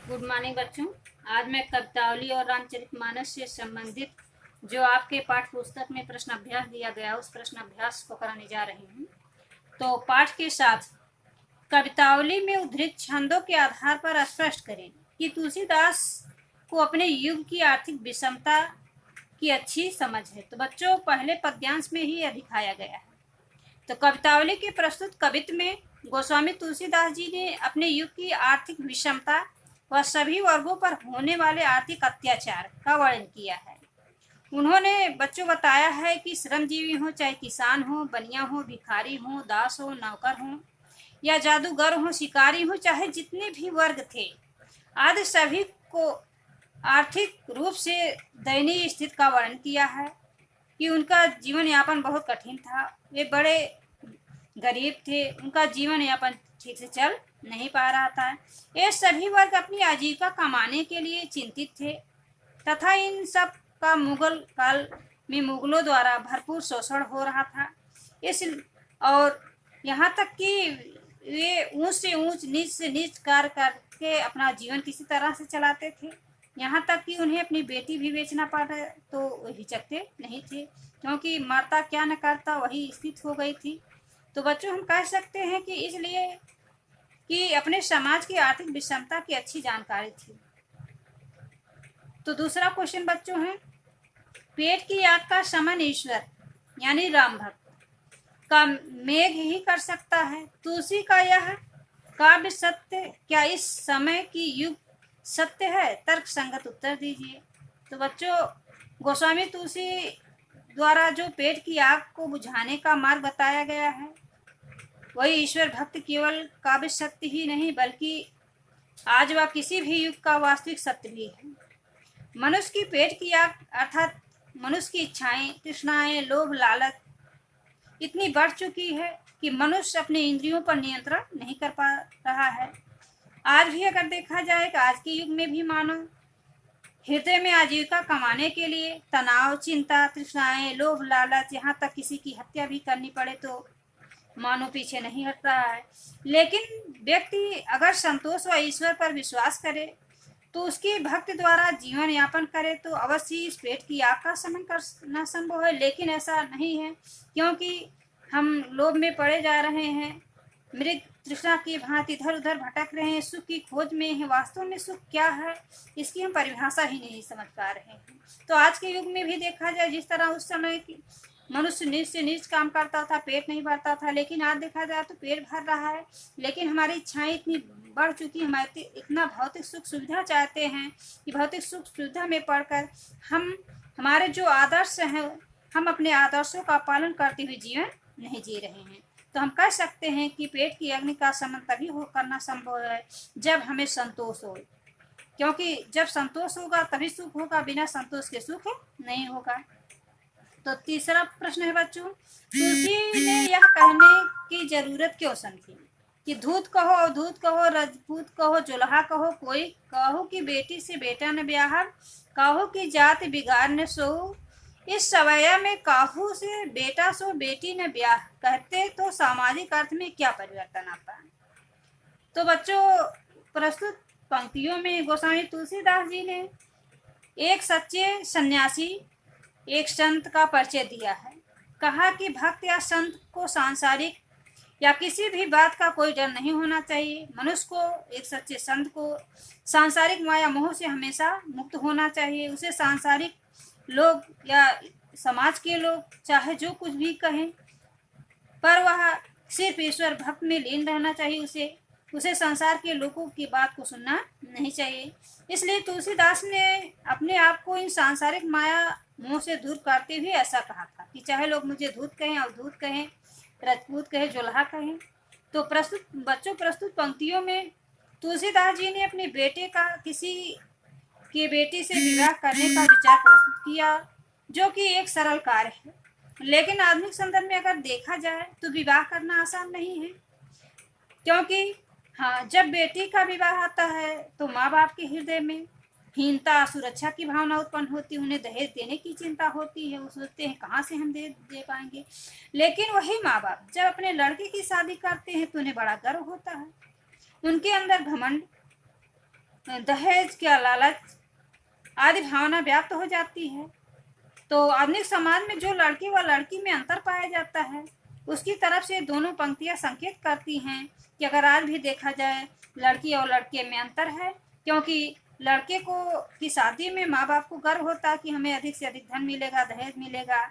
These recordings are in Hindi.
गुड मॉर्निंग बच्चों। आज मैं कवितावली और रामचरितमानस से संबंधित जो आपके पाठ्य पुस्तक में प्रश्न अभ्यास दिया गया उस प्रश्न अभ्यास को कराने जा रही हूँ। तो पाठ के साथ कवितावली में उद्धृत छंदों के आधार पर स्पष्ट करें कि तुलसीदास को अपने युग की आर्थिक विषमता की अच्छी समझ है। तो बच्चों, पहले पद्यांश में ही यह दिखाया गया है। तो कवितावली के प्रस्तुत कवित्व में गोस्वामी तुलसीदास जी ने अपने युग की आर्थिक विषमता व सभी वर्गों पर होने वाले आर्थिक अत्याचार का वर्णन किया है। उन्होंने बच्चों बताया है कि श्रमजीवी हो, चाहे किसान हो, बनिया हो, भिखारी हो, दास हो, नौकर हो या जादूगर हो, शिकारी हो, चाहे जितने भी वर्ग थे आदि सभी को आर्थिक रूप से दयनीय स्थिति का वर्णन किया है कि उनका जीवन यापन बहुत कठिन था। वे बड़े गरीब थे, उनका जीवन यापन ठीक से चल नहीं पा रहा था। ये सभी वर्ग अपनी आजीविका कमाने के लिए चिंतित थे तथा इन सब का मुगल काल में मुगलों द्वारा भरपूर शोषण हो रहा था। इस और यहाँ तक कि वे ऊंच से ऊंच, नीच से नीच कार्य करके अपना जीवन किसी तरह से चलाते थे। यहाँ तक कि उन्हें अपनी बेटी भी बेचना पड़ा तो वो हिचकते नहीं थे, क्योंकि मरता क्या न करता वही स्थिति हो गई थी। तो बच्चों, हम कह सकते हैं कि इसलिए कि अपने समाज की आर्थिक विषमता की अच्छी जानकारी थी। तो दूसरा क्वेश्चन बच्चों है, पेट की आग का शमन ईश्वर यानी राम भक्त का मेघ ही कर सकता है। तुलसी का यह काव्य सत्य क्या इस समय की युग सत्य है? तर्क संगत उत्तर दीजिए। तो बच्चों, गोस्वामी तुलसी द्वारा जो पेट की आग को बुझाने का मार्ग बताया गया है वही ईश्वर भक्त केवल काव्य सत्य ही नहीं बल्कि आज व किसी भी युग का वास्तविक सत्य भी है। मनुष्य की पेट की आग अर्थात मनुष्य की इच्छाएं, तृष्णाएं, लोभ, लालच इतनी बढ़ चुकी है कि मनुष्य अपने इंद्रियों पर नियंत्रण नहीं कर पा रहा है। आज भी अगर देखा जाए कि आज के युग में भी मानो हृदय में आजीविका कमाने के लिए तनाव, चिंता, तृष्णाएं, लोभ, लालच, यहाँ तक किसी की हत्या भी करनी पड़े तो मानो पीछे नहीं हट रहा है। लेकिन व्यक्ति अगर संतोष व ईश्वर पर विश्वास करे तो उसकी भक्ति द्वारा जीवन यापन करे तो अवश्य इस पेट की आग का शमन करना संभव है। लेकिन ऐसा नहीं है, क्योंकि हम लोभ में पड़े जा रहे हैं, मृग तृष्णा की भांति इधर उधर भटक रहे हैं, सुख की खोज में है। वास्तव में सुख क्या है इसकी हम परिभाषा ही नहीं समझ पा रहे हैं। तो आज के युग में भी देखा जाए, जिस तरह उस समय की मनुष्य नीच से नीच काम करता था, पेट नहीं भरता था, लेकिन आज देखा जाए तो पेट भर रहा है। लेकिन हमारी इच्छाएं इतनी बढ़ चुकी, हमारे इतना भौतिक सुख सुविधा चाहते हैं कि भौतिक सुख सुविधा में पड़कर हम हमारे जो आदर्श हैं हम अपने आदर्शों का पालन करते हुए जीवन नहीं जी रहे हैं। तो हम कह सकते हैं कि पेट की अग्नि का शमन तभी करना संभव है जब हमें संतोष हो, क्योंकि जब संतोष होगा तभी सुख होगा, बिना संतोष के सुख नहीं होगा। तो तीसरा प्रश्न है बच्चों, तुलसी ने यह कहने की जरूरत क्यों समझी कि धूत कहो, अवधूत कहो, रजपूत कहो, जुल्हा कहो, कोई कहो कि बेटी से बेटा न ब्याह, कहो कि जाति बिगाड़ न सो, इस सवैया में काहू से बेटा सो बेटी न ब्याह कहते तो सामाजिक अर्थ में क्या परिवर्तन आता? तो बच्चों, प्रस्तुत पंक्तियों में गोस्वामी तुलसीदास जी ने एक सच्चे सन्यासी, एक संत का परिचय दिया है। कहा कि भक्त या संत को सांसारिक या किसी भी बात का कोई डर नहीं होना चाहिए। मनुष्य को, एक सच्चे संत को सांसारिक माया मोह से हमेशा मुक्त होना चाहिए। उसे सांसारिक लोग या समाज के लोग चाहे जो कुछ भी कहें, पर वह सिर्फ ईश्वर भक्त में लीन रहना चाहिए। उसे संसार के लोगों की बात को सुनना नहीं चाहिए। इसलिए तुलसीदास ने अपने आप को इन सांसारिक माया मोह से दूर करते हुए ऐसा कहा था कि चाहे लोग मुझे धूत कहें, अवधूत कहें, रजपूत कहें, जुल्हा कहें। तो प्रस्तुत पंक्तियों में तुलसीदास जी ने अपने बेटे का किसी की बेटी से विवाह करने का विचार प्रस्तुत किया, जो कि एक सरल कार्य है। लेकिन आधुनिक संदर्भ में अगर देखा जाए तो विवाह करना आसान नहीं है, क्योंकि जब बेटी का विवाह आता है तो माँ बाप के हृदय में हीनता, सुरक्षा की भावना उत्पन्न होती है। उन्हें दहेज देने की चिंता होती है, वो सोचते हैं कहाँ से हम दे पाएंगे। लेकिन वही माँ बाप जब अपने लड़के की शादी करते हैं तो उन्हें बड़ा गर्व होता है। उनके अंदर घमंड दहेज का लालच आदि भावना व्याप्त हो जाती है। तो आधुनिक समाज में जो लड़की व लड़की में अंतर पाया जाता है, उसकी तरफ से दोनों पंक्तियां संकेत करती हैं कि अगर आज भी देखा जाए लड़की और लड़के में अंतर है, क्योंकि लड़के को की शादी में माँ बाप को गर्व होता है कि हमें अधिक से अधिक धन मिलेगा, दहेज मिलेगा,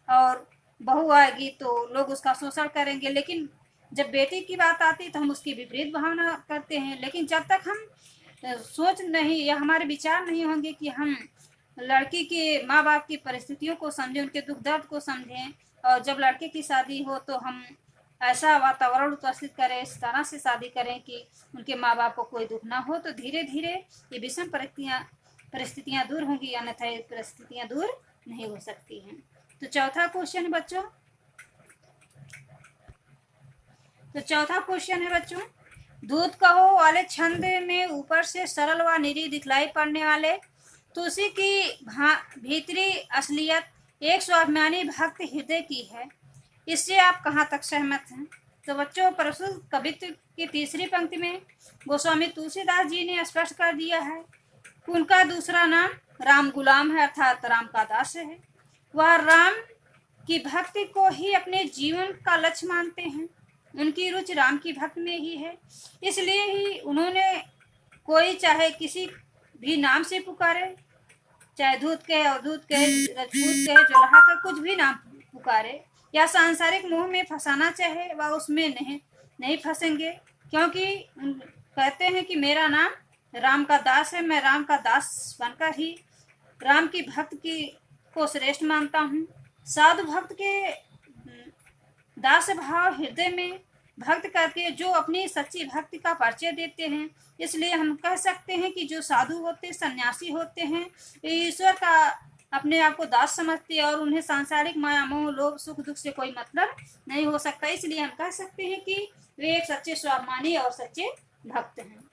और बहू आएगी तो लोग उसका शोषण करेंगे। लेकिन जब बेटी की बात आती है तो हम उसकी विपरीत भावना करते हैं। लेकिन जब तक हम सोच नहीं या हमारे विचार नहीं होंगे कि हम लड़की के माँ बाप की परिस्थितियों को समझें, उनके दुख दर्द को समझें, और जब लड़के की शादी हो तो हम ऐसा वातावरण उपस्थित करें, इस तरह से शादी करें कि उनके माँ बाप को कोई दुख ना हो, तो धीरे धीरे ये विषम परिस्थितियाँ दूर होंगी, अन्यथा ये परिस्थितियाँ दूर नहीं हो सकती हैं। तो चौथा क्वेश्चन है बच्चों, दूध कहो वाले छंद में ऊपर से सरल व निरीह दिखलाई पड़ने वाले तुलसी की भीतरी असलियत एक स्वाभिमानी भक्त हृदय की है, इससे आप कहाँ तक सहमत हैं? तो बच्चों, प्रस्तुत कवित्व की तीसरी पंक्ति में गोस्वामी तुलसीदास जी ने स्पष्ट कर दिया है कि उनका दूसरा नाम राम गुलाम है, अर्थात राम का दास है। वह राम की भक्ति को ही अपने जीवन का लक्ष्य मानते हैं। उनकी रुचि राम की भक्ति में ही है, इसलिए ही उन्होंने कोई चाहे किसी भी नाम से पुकारे, चाहे दूध कहे, अवधूत कहे, रजपूत कहे, चोलाहा का कुछ भी नाम पुकारे, या सांसारिक मोह में फंसाना चाहे, वह उसमें नहीं फंसेंगे, क्योंकि कहते हैं कि मेरा नाम राम का दास है। मैं राम का दास बनकर ही राम की भक्त को श्रेष्ठ मानता हूँ। साधु भक्त के दास भाव हृदय में भक्त करके जो अपनी सच्ची भक्ति का परिचय देते हैं। इसलिए हम कह सकते हैं कि जो साधु होते, सन्यासी होते हैं, ईश्वर का अपने आप को दास समझते हैं और उन्हें सांसारिक माया मोह लोभ सुख दुख से कोई मतलब नहीं हो सकता। इसलिए हम कह सकते हैं कि वे एक सच्चे स्वाभिमानी और सच्चे भक्त हैं।